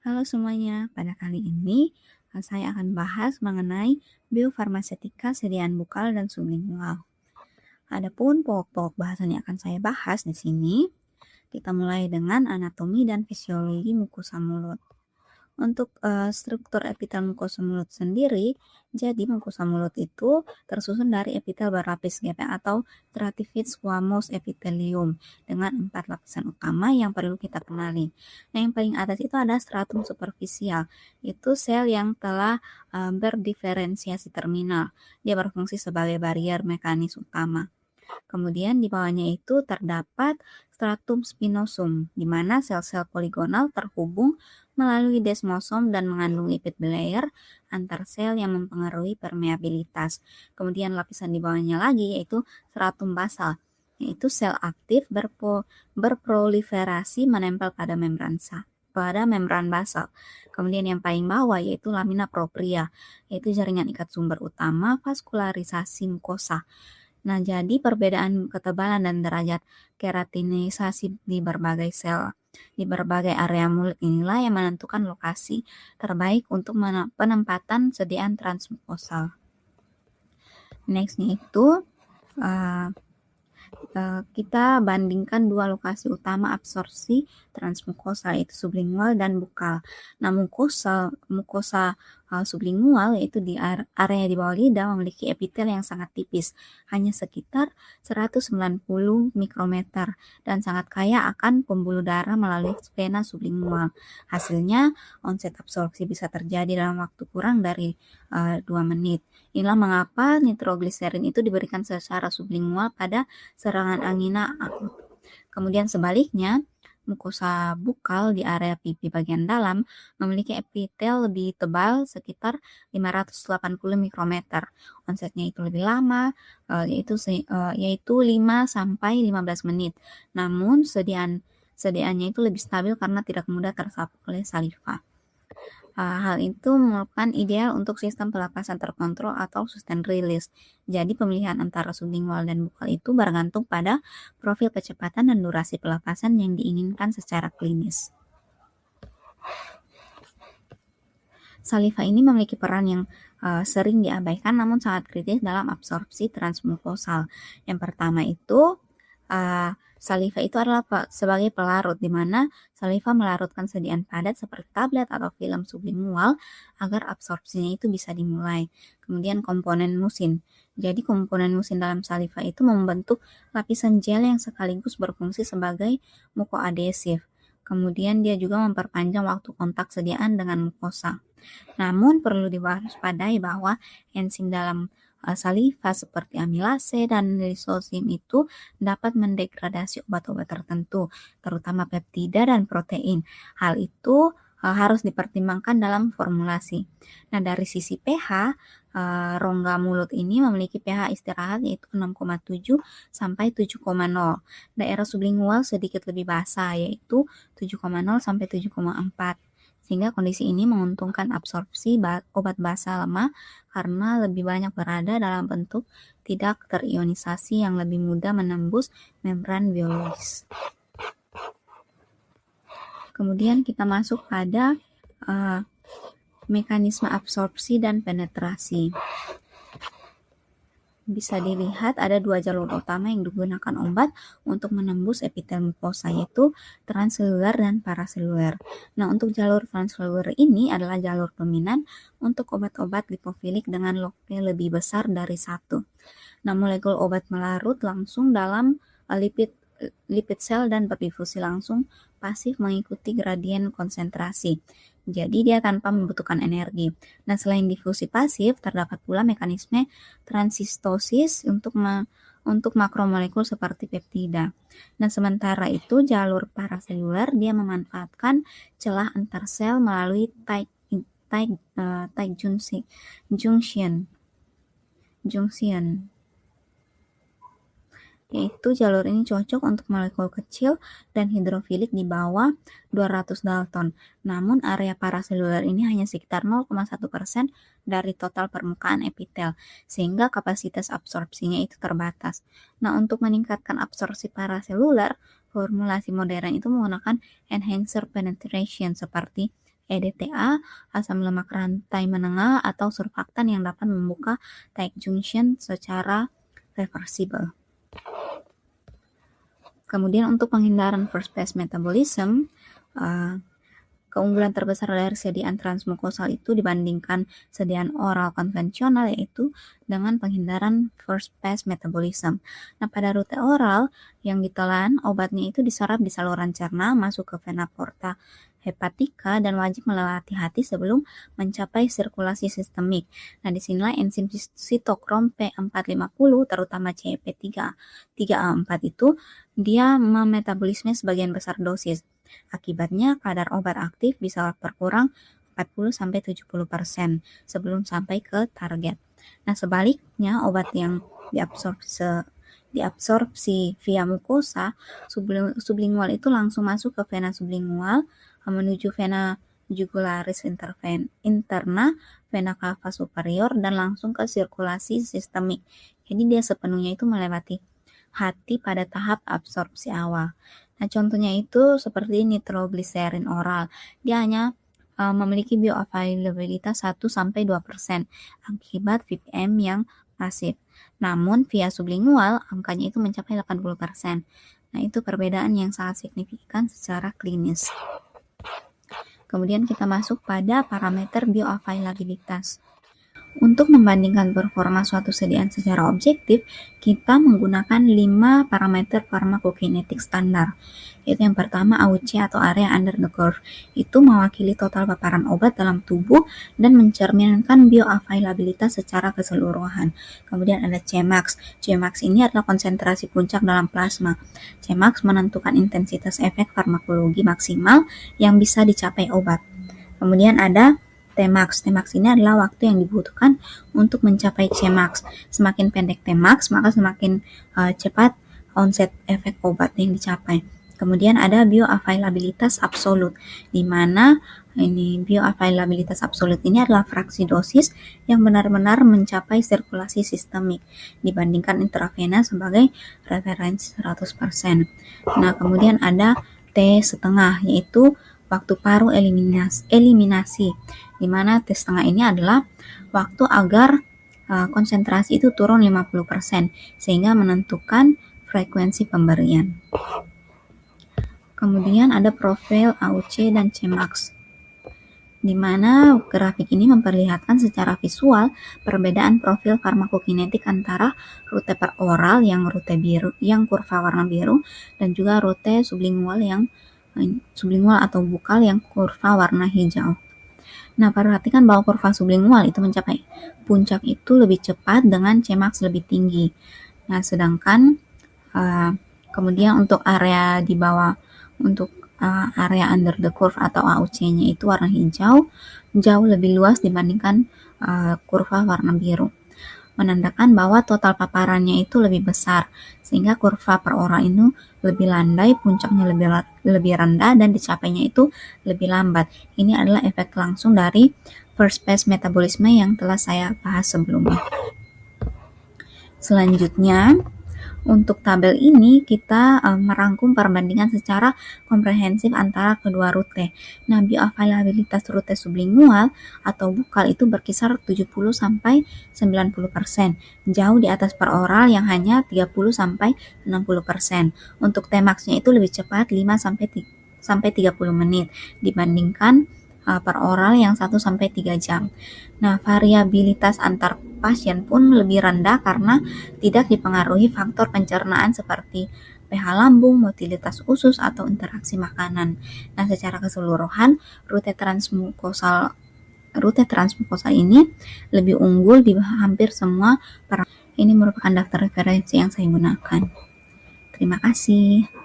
Halo semuanya, pada kali ini saya akan bahas mengenai biofarmasetika sediaan bukal dan sublingual. Adapun pokok-pokok bahasan yang akan saya bahas di sini, kita mulai dengan anatomi dan fisiologi mukosa mulut. Untuk struktur epitel mukosa mulut sendiri, jadi mukosa mulut itu tersusun dari epitel berlapis gepeng atau stratified squamous epithelium dengan 4 lapisan utama yang perlu kita kenali. Nah, yang paling atas itu ada stratum superficial, itu sel yang telah berdiferensiasi terminal. Dia berfungsi sebagai barrier mekanis utama. Kemudian di bawahnya itu terdapat stratum spinosum, di mana sel-sel poligonal terhubung melalui desmosom dan mengandung lipid bilayer antar sel yang mempengaruhi permeabilitas. Kemudian lapisan di bawahnya lagi yaitu stratum basal, yaitu sel aktif berproliferasi menempel pada membran basal. Kemudian yang paling bawah yaitu lamina propria, yaitu jaringan ikat sumber utama vaskularisasi mukosa. Nah, jadi perbedaan ketebalan dan derajat keratinisasi di berbagai sel, di berbagai area mulut inilah yang menentukan lokasi terbaik untuk penempatan sediaan transmukosal. Nextnya itu kita bandingkan dua lokasi utama absorpsi transmukosa, yaitu sublingual dan bukal. Nah, mukosa sublingual yaitu di area di bawah lidah memiliki epitel yang sangat tipis, hanya sekitar 190 mikrometer dan sangat kaya akan pembuluh darah melalui vena sublingual. Hasilnya, onset absorpsi bisa terjadi dalam waktu kurang dari 2 menit. Inilah mengapa nitrogliserin itu diberikan secara sublingual pada serangan angina akut. Kemudian sebaliknya, mukosa bukal di area pipi bagian dalam memiliki epitel lebih tebal sekitar 580 mikrometer. Onsetnya itu lebih lama, yaitu 5 sampai 15 menit. Namun sediaannya itu lebih stabil karena tidak mudah tersapu oleh saliva. Hal itu merupakan ideal untuk sistem pelepasan terkontrol atau sustained release. Jadi pemilihan antara sublingual dan bukal itu bergantung pada profil kecepatan dan durasi pelepasan yang diinginkan secara klinis. Saliva ini memiliki peran yang sering diabaikan namun sangat kritis dalam absorpsi transmukosal. Yang pertama itu saliva itu adalah sebagai pelarut, di mana saliva melarutkan sediaan padat seperti tablet atau film sublingual agar absorpsinya itu bisa dimulai. Kemudian komponen musin. Jadi komponen musin dalam saliva itu membentuk lapisan gel yang sekaligus berfungsi sebagai mukoadesif. Kemudian dia juga memperpanjang waktu kontak sediaan dengan mukosa. Namun perlu diwaspadai bahwa enzim dalam saliva seperti amilase dan lisosim itu dapat mendegradasi obat-obat tertentu, terutama peptida dan protein. Hal itu harus dipertimbangkan dalam formulasi. Nah, dari sisi pH, rongga mulut ini memiliki pH istirahat yaitu 6,7 sampai 7,0. Daerah sublingual sedikit lebih basah yaitu 7,0 sampai 7,4. Sehingga kondisi ini menguntungkan absorpsi obat basa lemah karena lebih banyak berada dalam bentuk tidak terionisasi yang lebih mudah menembus membran biologis. Kemudian kita masuk pada mekanisme absorpsi dan penetrasi. Bisa dilihat ada dua jalur utama yang digunakan obat untuk menembus epitel mukosa, yaitu transseluler dan paraseluler. Nah, untuk jalur transseluler ini adalah jalur dominan untuk obat-obat lipofilik dengan log P lebih besar dari 1. Nah, molekul obat melarut langsung dalam lipid sel dan berdifusi langsung pasif mengikuti gradien konsentrasi. Jadi dia tanpa membutuhkan energi. Nah, selain difusi pasif, terdapat pula mekanisme transistosis untuk makromolekul seperti peptida. Nah, sementara itu jalur paraseluler dia memanfaatkan celah antar sel melalui tight junction. Yaitu jalur ini cocok untuk molekul kecil dan hidrofilik di bawah 200 Dalton. Namun area paraseluler ini hanya sekitar 0,1% dari total permukaan epitel, sehingga kapasitas absorpsinya itu terbatas. Nah, untuk meningkatkan absorpsi paraseluler, formulasi modern itu menggunakan enhancer penetration seperti EDTA, asam lemak rantai menengah, atau surfaktan yang dapat membuka tight junction secara reversible. Kemudian untuk penghindaran first pass metabolism, keunggulan terbesar dari sediaan transmukosal itu dibandingkan sediaan oral konvensional yaitu dengan penghindaran first pass metabolism. Nah, pada rute oral yang ditelan, obatnya itu diserap di saluran cerna, masuk ke vena porta hepatika dan wajib melewati hati sebelum mencapai sirkulasi sistemik. Nah, disinilah enzim sitokrom P450 terutama CYP3A4 itu dia memetabolisme sebagian besar dosis. Akibatnya kadar obat aktif bisa berkurang 40-70% sebelum sampai ke target. Nah, sebaliknya obat yang diabsorpsi via mukosa sublingual itu langsung masuk ke vena sublingual menuju vena jugularis interna, vena cava superior dan langsung ke sirkulasi sistemik. Jadi dia sepenuhnya itu melewati hati pada tahap absorpsi awal. Nah, contohnya itu seperti nitrogliserin oral. Dia hanya memiliki bioavailabilitas 1-2% akibat VPM yang pasif. Namun via sublingual angkanya itu mencapai 80%. Nah, itu perbedaan yang sangat signifikan secara klinis. Kemudian kita masuk pada parameter bioavailabilitas. Untuk membandingkan performa suatu sediaan secara objektif, kita menggunakan 5 parameter farmakokinetik standar. Yaitu yang pertama AUC atau area under the curve. Itu mewakili total paparan obat dalam tubuh dan mencerminkan bioavailabilitas secara keseluruhan. Kemudian ada Cmax. Cmax ini adalah konsentrasi puncak dalam plasma. Cmax menentukan intensitas efek farmakologi maksimal yang bisa dicapai obat. Kemudian ada Tmax. Tmax ini adalah waktu yang dibutuhkan untuk mencapai Cmax. Semakin pendek Tmax, maka semakin cepat onset efek obat yang dicapai. Kemudian ada bioavailabilitas absolut, di mana ini bioavailabilitas absolut ini adalah fraksi dosis yang benar-benar mencapai sirkulasi sistemik dibandingkan intravena sebagai referensi 100%. Nah, kemudian ada T setengah, yaitu waktu paru eliminasi, di mana T setengah ini adalah waktu agar konsentrasi itu turun 50% sehingga menentukan frekuensi pemberian. Kemudian ada profil AUC dan Cmax, di mana grafik ini memperlihatkan secara visual perbedaan profil farmakokinetik antara rute peroral yang rute biru, yang kurva warna biru, dan juga rute sublingual atau bukal yang kurva warna hijau. Nah, perhatikan bahwa kurva sublingual itu mencapai puncak itu lebih cepat dengan Cmax lebih tinggi. Nah, sedangkan kemudian untuk area di bawah, untuk area under the curve atau AUC-nya itu warna hijau, jauh lebih luas dibandingkan kurva warna biru, menandakan bahwa total paparannya itu lebih besar, sehingga kurva per oral itu lebih landai, puncaknya lebih rendah, dan dicapainya itu lebih lambat. Ini adalah efek langsung dari first pass metabolisme yang telah saya bahas sebelumnya. Selanjutnya, untuk tabel ini kita merangkum perbandingan secara komprehensif antara kedua rute. Nah, bioavailabilitas rute sublingual atau bukal itu berkisar 70-90%, jauh di atas peroral yang hanya 30-60%. Untuk Tmax-nya itu lebih cepat 5-30 menit dibandingkan peroral yang 1-3 jam. Nah, variabilitas antar pasien pun lebih rendah karena tidak dipengaruhi faktor pencernaan seperti pH lambung, motilitas usus, atau interaksi makanan. Nah, secara keseluruhan rute transmukosal ini lebih unggul di hampir semua parameter. Ini merupakan daftar referensi yang saya gunakan. Terima kasih.